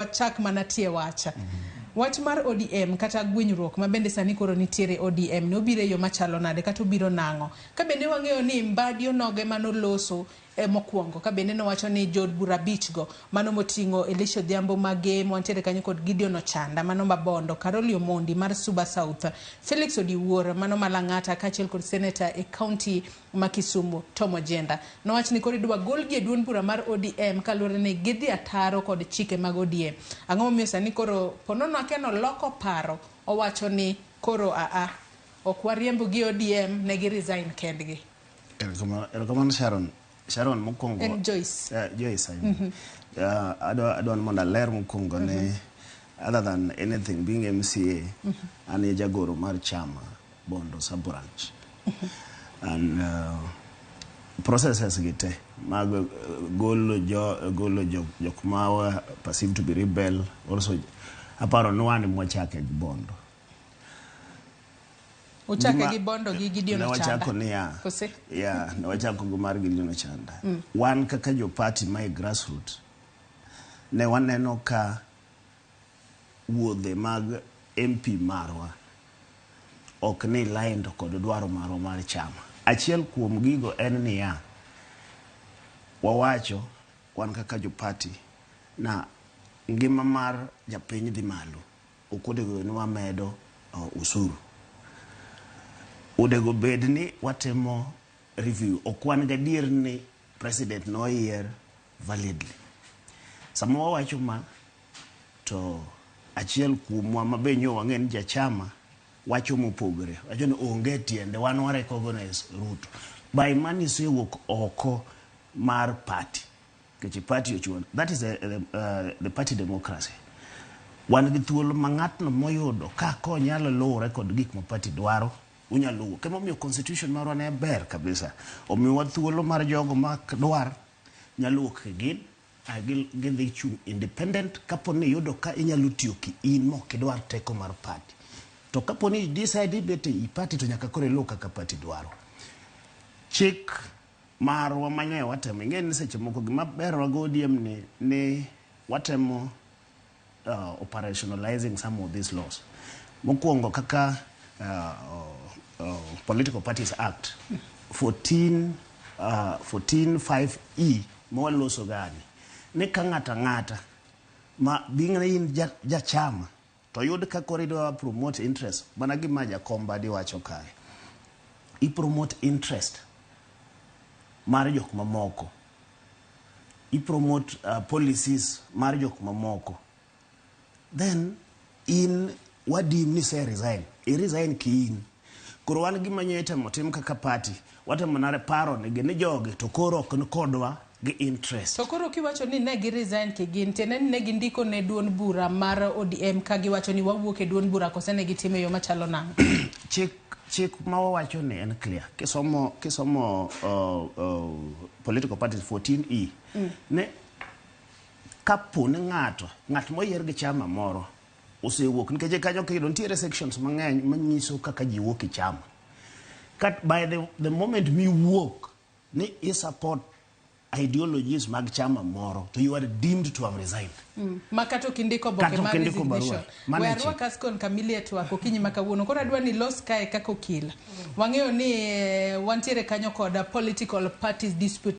wachak manatie wacha. Wach mar ODM kata gwinyruok ma bende sani koro nitiere ODM no bire yo machalo nade kata biro nango. Ka bende wang'eyo ni Mbadi Onoge manoloso mokwongo ka bende no wacho ni jod bura bichgo mano motingo Elisha Odhiambo Mage wantiere kanyo kod Gideon Ochanda mano Mabondo, Karoli Omondi mar Suba South, Felix Odiwuor mano Malang'ata kachiel kod senator e county ma Kisumu Tom Ojenda. No wach ni koro dwa gol gi duond bura mar ODM kaluwore ni gidhi ataro kod chike mag ODM. Ang'o momiyo sani koro ponono akeno loko paro owacho ni koro ok wariembo gi ODM ne gi resign kendgi. Erokamano Sharon mokongo en Joyce Joyce I don't want to learn mokongo ne other than anything being MCA and jagoro mar chama Bondo sub branch and processes gite mag golo jok ma perceived to be rebel also aparo no one mwachake gi Bondo uchake gi Bondo gi Gideon Ochanda. Wachako ni ya na wachako go mar Gideon Ochanda. Wan kaka jo party my grassroots ne waneno ka wuodhe mag MP marwa ok ni line to kod dwaro marwa mar chama. Achiel kuom gigo en ni ya wawacho wan kaka jo party na ngima mar japiny dhi malo okodego ni wamedo usuru. Udego bedni watemo review okwan gadier ni president no year validly. Samo wacho ma to achiel kuomwa mabenyo wang'en ja chama wacho mopogre. Wacho ni onge tiende wan wa recognize Ruto. By man isewuok oko mar party. Kechi party ochuon. That is the party democracy. Wan gi thuolo mang'atno moyudo ka konyalo luwore kod gik ma party dwaro unyaluwo. Kemo miyo constitution marwa ne ber kabisa. Omiwa thuolo mar jogo mak dwar nyaluwo kegin gidhi chung independent kaponi yudo ka inyalu tiyo ki in mo kidwar teko mar party. To kaponi decide bete i party to nyaka kore luwo kaka party dwaro. Chik marwa manye watemo ingeni seche moko gima ber wago ODM ni watemo operationalizing some of these laws. Mokwongo kaka Political Parties Act 14.5E mawaloso gani ni ka ng'ata ma bing'e in ja chama to yud ka korido promote interest bana gima jakom Mbadi wacho kae I promote interest mar jok mamoko I promote policies mar jok mamoko then in wadim ni se resign resign ki in koro wan gima nyete motim kaka party watemo nare paro ni gini joge to koro ok kodwa gi interest. To koro kiwacho ni ne gi resign ke gin tenen ne gindiko ne duond bura mar ODM ka giwacho ni wawuok e duond bura kose ne gitime yo machalo nang. Chik ma wawacho ni en clear. Kisomo Political Parties 14E ne kapo ni ng'at moyier gi chama moro osewuok nikech kanyo kidon tiere sections mang'eny manyiso kaka ji wuok e chama. Kat by the moment mi wuok ni support ideologies mag chama moro to you are deemed to have resigned. Makato kindiko boke mag resignation. Werwa kaskon kamilie tu ako kinyi makawuono kora dwa ni los kae kako kila. Wang'eyo ni wantiere kanyo koda political parties dispute